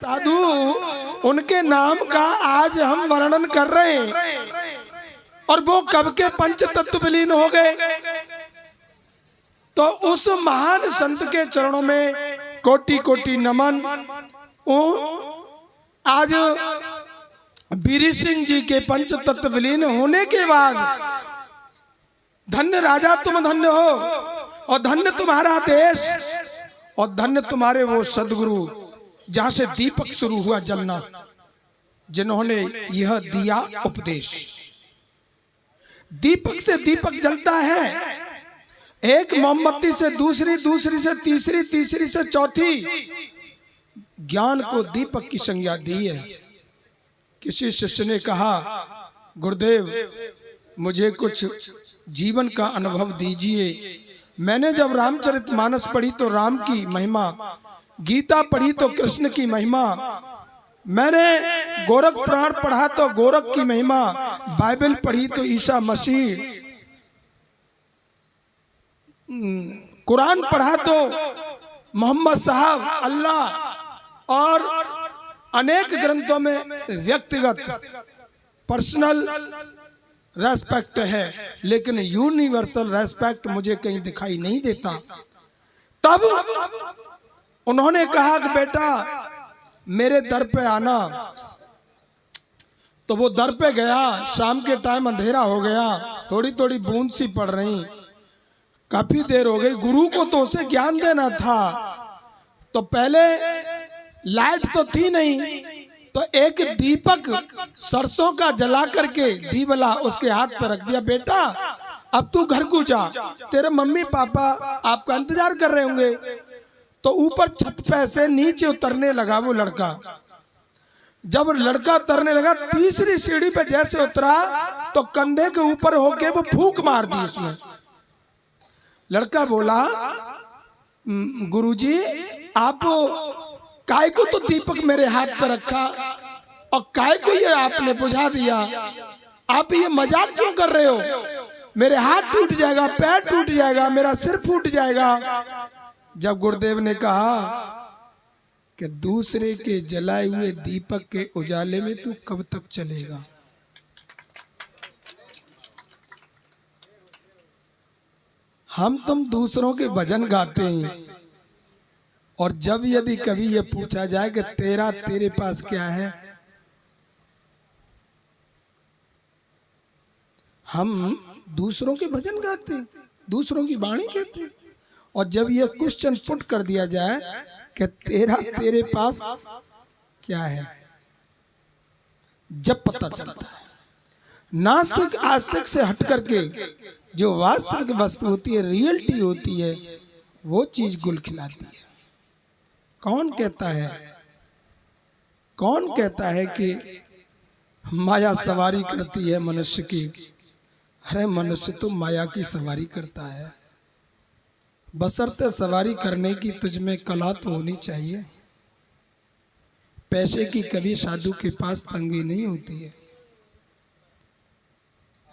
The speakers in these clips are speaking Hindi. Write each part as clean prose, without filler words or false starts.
साधु उनके नाम का आज हम वर्णन कर रहे हैं और वो कब के पंच तत्व विलीन हो गए। तो उस महान संत के चरणों में कोटि कोटि नमन। आज बीरी सिंह जी के पंच तत्व विलीन होने के बाद धन्य राजा तुम धन्य हो और धन्य तुम्हारा देश और धन्य तुम्हारे वो सदगुरु जहां से दीपक शुरू हुआ जलना, जिन्होंने यह दिया उपदेश। दीपक से दीपक जलता है, एक मोमबत्ती से दूसरी, दूसरी से तीसरी, तीसरी से चौथी। ज्ञान को दीपक की संज्ञा दी है। किसी शिष्य ने कहा, गुरुदेव मुझे कुछ जीवन का अनुभव दीजिए। मैंने जब रामचरितमानस पढ़ी तो राम की महिमा, गीता पढ़ी तो कृष्ण की महिमा, मैंने गोरख पुराण पढ़ा तो गोरख की महिमा, बाइबल पढ़ी तो ईसा मसीह, कुरान पढ़ा तो मोहम्मद साहब, अल्लाह, और अनेक ग्रंथों में व्यक्तिगत पर्सनल रेस्पेक्ट है, लेकिन यूनिवर्सल रेस्पेक्ट मुझे कहीं दिखाई नहीं देता। तब उन्होंने कहा कि बेटा मेरे दर पे आना। तो वो दर पे गया। शाम के टाइम अंधेरा हो गया, थोड़ी थोड़ी बूंद सी पड़ रही, काफी देर हो गई। गुरु को तो उसे ज्ञान देना था। तो पहले लाइट तो थी नहीं, तो एक दीपक सरसों का जला करके दीवला उसके हाथ पर रख दिया। बेटा अब तू घर को जा, तेरे मम्मी पापा आपका इंतजार कर रहे होंगे। तो ऊपर छत पे से नीचे उतरने लगा वो लड़का। जब लड़का उतरने लगा, तीसरी सीढ़ी पे जैसे उतरा तो कंधे के ऊपर होके वो फूंक मार दी उसने। लड़का बोला, गुरुजी आप काय को तो दीपक मेरे हाथ पे रखा और काय को ये आपने बुझा दिया, आप ये मजाक क्यों कर रहे हो? मेरे हाथ टूट जाएगा, पैर टूट जाएगा, मेरा सिर फूट जाएगा। जब गुरुदेव ने कहा कि दूसरे के जलाए हुए दीपक के उजाले में तू कब तक चलेगा? हम तुम दूसरों के भजन गाते हैं, और जब यदि कभी ये पूछा जाए कि तेरे पास क्या है, हम दूसरों के भजन गाते हैं, दूसरों की वाणी कहते हैं। और जब ये क्वेश्चन पुट कर दिया जाए कि तेरे पास क्या है, जब पता चलता है नास्तिक आस्तिक से हट करके जो वास्तविक वस्तु होती है, रियलिटी होती है, वो चीज गुल खिलाती है। कौन कहता है कि माया सवारी करती है मनुष्य की? अरे मनुष्य तो माया की सवारी करता है, बशर्ते सवारी करने की तुझ में कला तो होनी चाहिए। पैसे की कभी साधु के पास तंगी नहीं होती है।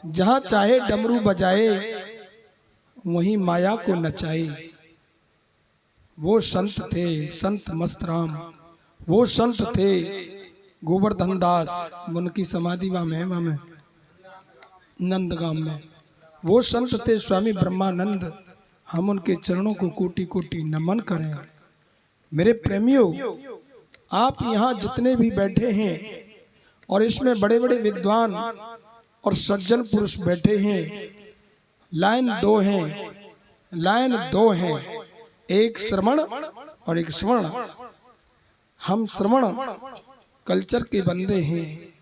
जहां चाहे डमरू बजाए, वहीं माया को नचाए। वो संत थे, संत मस्तराम, वो संत थे गोवर्धन दास, उनकी समाधि वहां में नंदगाम में। वो संत थे स्वामी ब्रह्मानंद। हम उनके चरणों को कोटि कोटि नमन करें। मेरे प्रेमियों, आप यहाँ जितने भी बैठे हैं, और इसमें बड़े बड़े विद्वान और सज्जन पुरुष बैठे हैं, लाइन दो हैं, एक श्रवण और एक स्वर्ण। हम श्रवण कल्चर के बंदे हैं।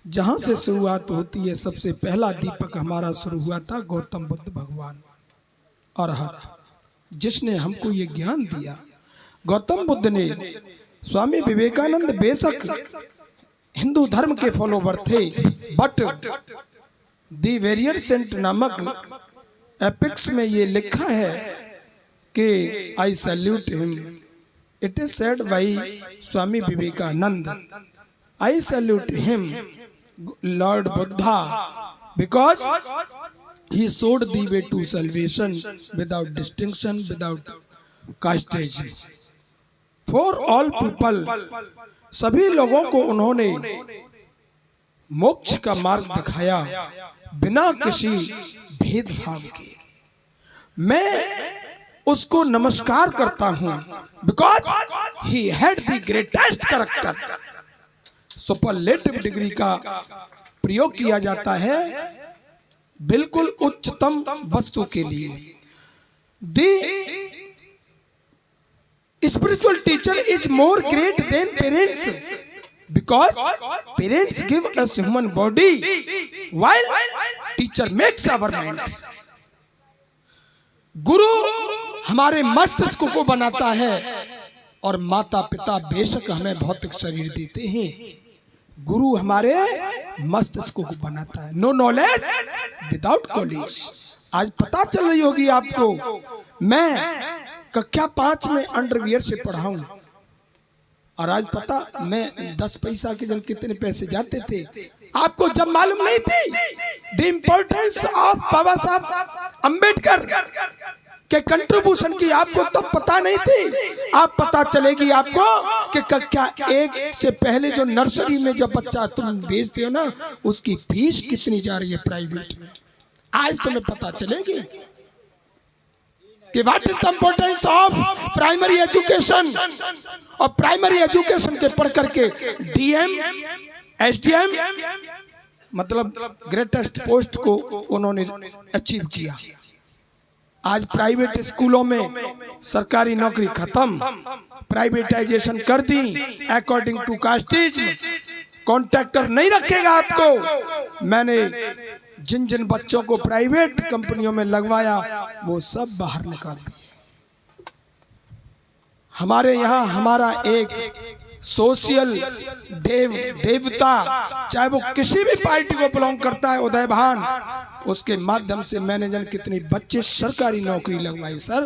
जहां से शुरुआत होती है, सबसे पहला दीपक हमारा शुरू हुआ था गौतम बुद्ध भगवान और जिसने हमको ये ज्ञान दिया। गौतम बुद्ध ने, स्वामी विवेकानंद बेशक हिंदू धर्म के फॉलोवर थे, बट दी वेरियर सेंट नामक एपिक्स में ये लिखा है कि I salute him. It is said by Swami Vivekananda, I salute him Lord Buddha, because he showed the way to salvation without distinction, without casteism, for all people सभी लोगों को उन्होंने मोक्ष का मार्ग दिखाया बिना किसी भेदभाव के। मैं उसको नमस्कार करता हूं because he had the greatest character. Superlative degree का प्रयोग किया जाता है बिल्कुल उच्चतम वस्तु के लिए। The spiritual teacher is more great than parents because parents give us human body while teacher makes our mind। गुरु हमारे मस्तिष्क को बनाता है और माता पिता बेशक हमें भौतिक शरीर देते हैं, गुरु हमारे मस्तिष्क को बनाता है। No knowledge without college. आज पता चल रही होगी आपको, मैं कक्षा 5 में अंडरवियर से पढ़ा हूं और आज पता मैं 10 पैसा के जन कितने पैसे जाते थे। आपको जब मालूम नहीं थी द इम्पोर्टेंस ऑफ बाबा साहब अम्बेडकर के कंट्रीब्यूशन की, आपको तब पता नहीं थी। आप पता चलेगी आपको कि कक्षा 1 से पहले जो नर्सरी में जब बच्चा तुम भेजते हो ना, उसकी फीस कितनी जा रही है प्राइवेट में। आज तुम्हें पता चलेगी कि what is the importance of primary education. और प्राइमरी एजुकेशन के पढ़ करके डीएम एसडीएम मतलब ग्रेटेस्ट पोस्ट को उन्होंने अचीव किया। आज प्राइवेट स्कूलों में सरकारी नौकरी खत्म, प्राइवेटाइजेशन कर दी अकॉर्डिंग टू कास्टिज्म। कॉन्ट्रैक्टर नहीं रखेगा आपको। मैंने जिन जिन बच्चों को प्राइवेट कंपनियों में लगवाया वो सब बाहर निकाल दिए। हमारे यहाँ हमारा एक सोशल देवता, चाहे वो किसी भी पार्टी को बिलोंग करता है, उदय भान, उसके माध्यम से मैंने जन कितने बच्चे सरकारी नौकरी लगवाई। सर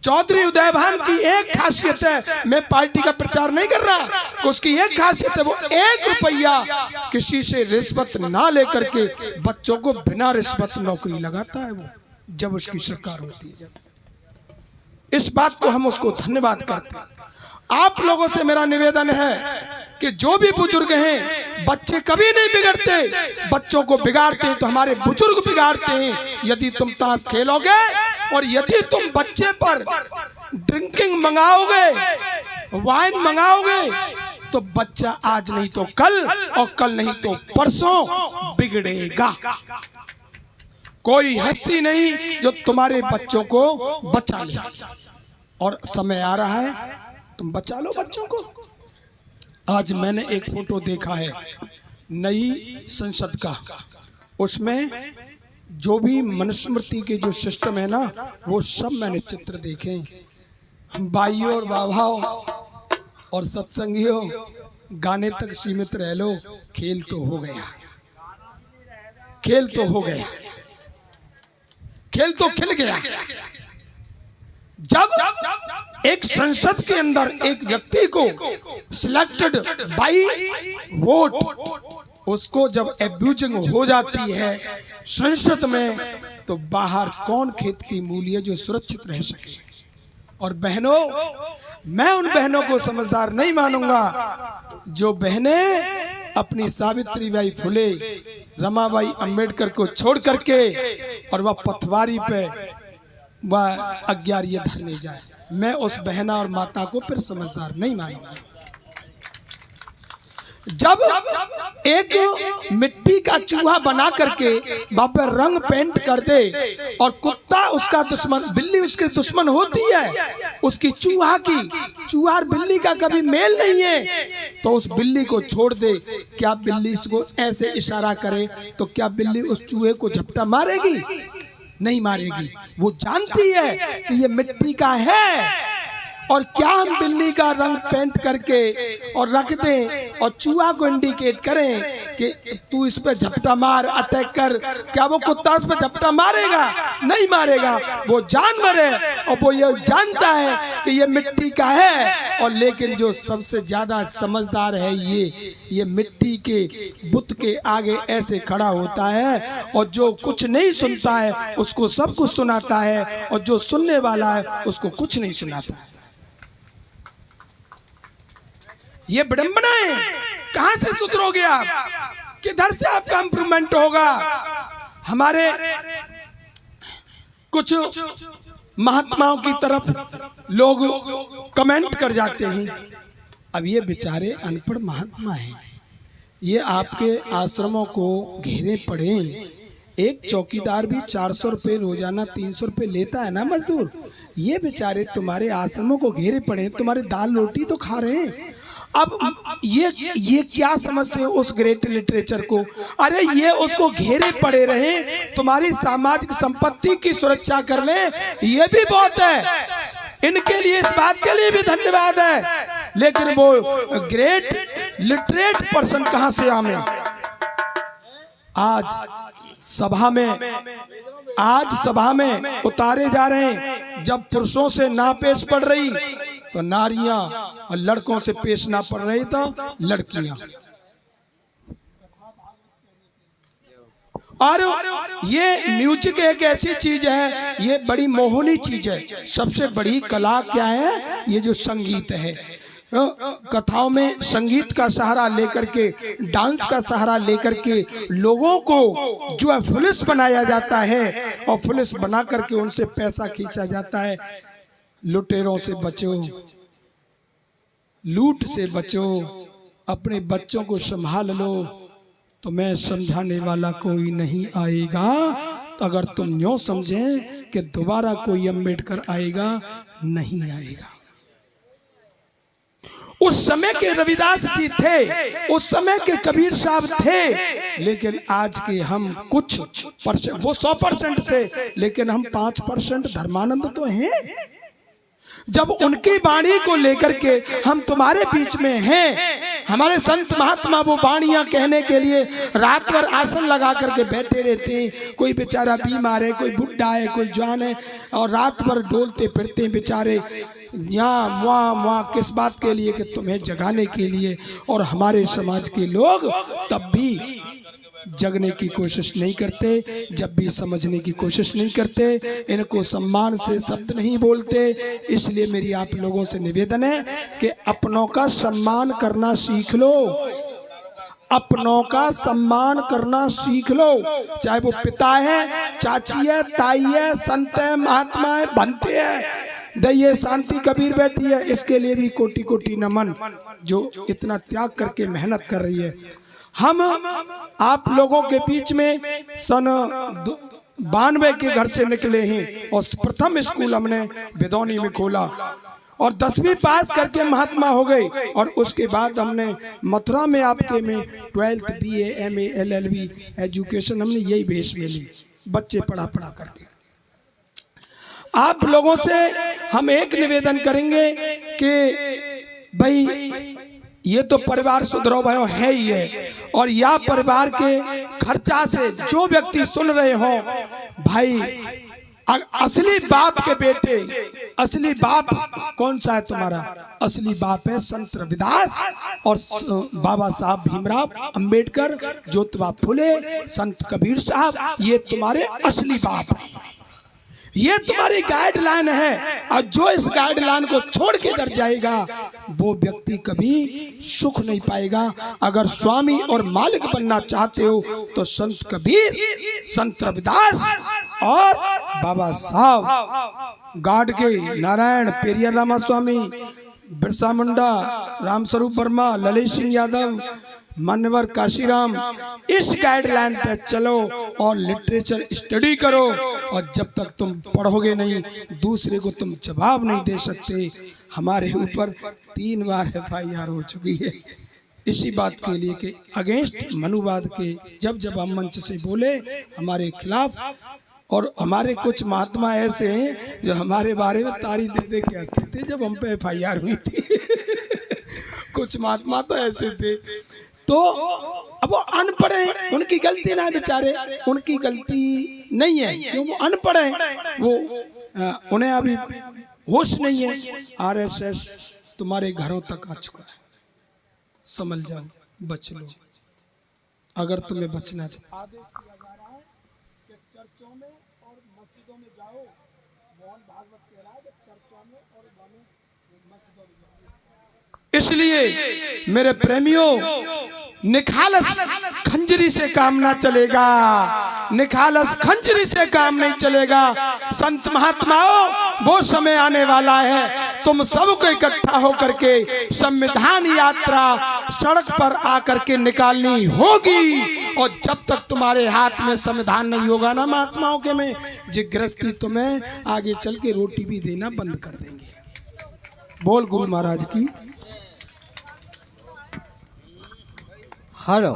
चौधरी उदय भान की एक खासियत है, मैं पार्टी का प्रचार नहीं कर रहा, तो उसकी एक खासियत है, वो 1 रुपया किसी से रिश्वत ना लेकर के बच्चों को बिना रिश्वत नौकरी लगाता है वो, जब उसकी सरकार होती है। जब इस बात को हम उसको धन्यवाद करते हैं। आप लोगों से मेरा निवेदन है कि जो भी बुजुर्ग हैं, बच्चे कभी नहीं बिगड़ते, बच्चों को बिगाड़ते हैं तो हमारे बुजुर्ग बिगाड़ते हैं। यदि तुम ताश खेलोगे और यदि तुम बच्चे पर ड्रिंकिंग मंगाओगे, वाइन मंगाओगे, तो बच्चा आज नहीं तो कल और कल नहीं तो परसों बिगड़ेगा। कोई हस्ती नहीं जो तुम्हारे बच्चों को बचा ले, और समय आ रहा है तुम बचा लो बच्चों को। आज मैंने एक फोटो देखा है नई संसद का, उसमें जो भी मनुस्मृति के जो सिस्टम है ना, वो सब मैंने चित्र देखे। भाइयों और बाबाओं और सत्संगियों, गाने तक सीमित रह लो, खेल तो हो गया, खेल तो हो गया, खेल तो खिल गया। जब एक संसद के अंदर एक व्यक्ति को सिलेक्टेड बाई वोट, उसको जब एब्यूजिंग हो जाती है संसद में, तो बाहर कौन खेत की मूली है जो सुरक्षित रह सके। और बहनों, मैं उन बहनों को समझदार नहीं मानूंगा जो बहनें अपनी सावित्रीबाई फुले, रमाबाई अंबेडकर को छोड़ करके और वह पथवारी पे वह अज्ञार्य धरने जाए। मैं उस बहना और माता को फिर समझदार नहीं मानूंगा। जब एक मिट्टी का चूहा बना करके वहां पर रंग पेंट कर दे और कुत्ता उसका दुश्मन, बिल्ली उसके दुश्मन होती है, उसकी चूहा की, चूहा और बिल्ली का कभी मेल नहीं है, तो उस बिल्ली को छोड़ दे। क्या बिल्ली इसको ऐसे इशारा करे तो क्या बिल्ली उस चूहे को झपटा मारेगी? नहीं मारेगी। वो जानती है कि ये मिट्टी का है। और क्या हम बिल्ली का रंग पेंट करके और रख दें और चूहा को इंडिकेट करें कि तू इस पे झपटा मार, अटैक कर, क्या वो कुत्ता उस पे झपटा मारेगा? नहीं मारेगा। वो जानवर है और वो ये जानता है कि ये मिट्टी का है। और लेकिन जो सबसे ज्यादा समझदार है, ये मिट्टी के बुत के आगे ऐसे खड़ा होता है और जो कुछ नहीं सुनता है उसको सब कुछ सुनाता है, और जो सुनने वाला है उसको कुछ नहीं सुनाता है। ये विडंबना है। कहां से सुधरोगे आप? किधर से आपका इंप्रूवमेंट होगा? हमारे कुछ महात्माओं की तरफ लोग कमेंट कर जाते हैं, अब ये बेचारे अनपढ़ महात्मा हैं, ये आपके आश्रमों को घेरे पड़े। एक चौकीदार भी 400 रुपये रोजाना 300 रुपये लेता है ना मजदूर। ये बेचारे तुम्हारे आश्रमों को घेरे पड़े, तुम्हारे दाल रोटी तो खा रहे हैं। अब ये क्या समझते हैं उस ग्रेट लिटरेचर को? अरे ये उसको घेरे पड़े रहे, तुम्हारी सामाजिक संपत्ति की सुरक्षा कर ले, ये भी बहुत है। इनके लिए, इस बात के लिए भी धन्यवाद है। लेकिन वो ग्रेट लिटरेट पर्सन कहां से आए? आज सभा में उतारे जा रहे हैं। जब पुरुषों से ना पेश पड़ रही तो नारियां, और लड़कों से पेश ना पड़ रही तो लड़कियां। और ये म्यूजिक एक ऐसी चीज है, ये बड़ी मोहनी चीज है। सबसे बड़ी कला क्या है? ये जो संगीत है। कथाओं में संगीत का सहारा लेकर के, डांस का सहारा लेकर के लोगों को जो है फुलिस बनाया जाता है, और फुलिस बना करके उनसे पैसा खींचा जाता है। लुटेरों से बचो, लूट से बचो, अपने बच्चों को संभाल लो, तुम्हें समझाने वाला कोई नहीं आएगा। तो अगर तुम यूं समझें कि दोबारा कोई अम्बेडकर आएगा, नहीं आएगा। उस समय के रविदास जी थे, उस समय के कबीर साहब थे, लेकिन आज के हम कुछ परसेंट, वो 100% थे, लेकिन हम 5% धर्मानंद तो हैं। जब उनकी वाणी को लेकर के हम तुम्हारे बीच में हैं, हमारे संत महात्मा वो वाणियां कहने के लिए रात भर आसन लगा करके बैठे रहते हैं। कोई बेचारा बीमार है, कोई बुढ़ा है, कोई जवान है, और रात भर डोलते फिरते हैं बेचारे यहाँ वहाँ किस बात के लिए? कि तुम्हें जगाने के लिए। और हमारे समाज के लोग तब भी जगने की कोशिश नहीं करते, जब भी समझने की कोशिश नहीं करते, इनको सम्मान से शब्द नहीं बोलते। इसलिए मेरी आप लोगों से निवेदन है कि अपनों का सम्मान करना सीख लो, अपनों का सम्मान करना सीख लो। चाहे वो पिता है, चाची है, ताई है, संत है, महात्मा है, बनते हैं। दइए शांति कबीर बैठी है, इसके लिए भी कोटि कोटि नमन, जो इतना त्याग करके मेहनत कर रही है। हम आप लोगों के बीच में सन 92 के घर से निकले हैं, और प्रथम स्कूल हमने बिदौनी में खोला, और 10वीं पास करके महात्मा हो गए। और उसके बाद हमने मथुरा में आपके में 12th BA MA LLB education हमने यही भेष में ली, बच्चे पढ़ा करके। आप लोगों से हम एक निवेदन करेंगे कि भाई ये तो परिवार सुधरो भयो है ही है, और या परिवार के खर्चा से जो व्यक्ति सुन रहे हो, भाई असली बाप के बेटे, असली बाप कौन सा है तुम्हारा? असली बाप है संत रविदास और बाबा साहब भीमराव अंबेडकर, ज्योतिबा फुले, संत कबीर साहब, ये तुम्हारे असली बाप हैं। ये तुम्हारी गाइडलाइन है, और जो इस गाइडलाइन को छोड़ के इधर जाएगा वो व्यक्ति कभी सुख नहीं पाएगा। अगर स्वामी और मालिक बनना चाहते हो तो संत कबीर, संत रविदास और बाबा साहब गाड के, नारायण पेरिया रामास्वामी, बिरसा मुंडा, रामस्वरूप वर्मा, ललित सिंह यादव, मान्यवर काशीराम, इस गाइडलाइन पे चलो और लिटरेचर स्टडी करो। और जब तक तुम पढ़ोगे नहीं, दूसरे को तुम जवाब नहीं दे सकते। हमारे ऊपर 3 बार FIR हो चुकी है इसी बात के लिए कि अगेंस्ट मनुवाद के जब हम मंच से बोले हमारे खिलाफ। और हमारे कुछ महात्मा ऐसे हैं जो हमारे बारे में तारी दे के हंसते थे जब हम पे FIR हुई थी। कुछ महात्मा तो ऐसे थे। तो अब वो अनपढ़ हैं, उनकी गलती ना है बेचारे, उनकी गलती नहीं है, क्यों? वो अनपढ़ हैं, वो उन्हें अभी होश नहीं है। RSS तुम्हारे घरों तक आ चुका है, समझ जाओ, बच लो अगर तुम्हें बचना है। आदेश किया जा रहा है कि चर्चों में और मस्जिदों में जाओ, मोहन भागवत कह रहा है कि चर्चों में और मस्जिदों में जाओ। इसलिए मेरे प्रेमियों, निखालस खंजरी से काम ना चलेगा, निखालस खंजरी से काम नहीं चलेगा। संत महात्माओं, वो समय आने वाला है, तुम सबको इकट्ठा होकर के संविधान यात्रा सड़क पर आकर के निकालनी होगी। और जब तक तुम्हारे हाथ में संविधान नहीं होगा ना महात्माओं के में, जिग्रस्ती तुम्हें आगे चल के रोटी भी देना बंद कर देंगे। बोल गुरु महाराज की। हेलो।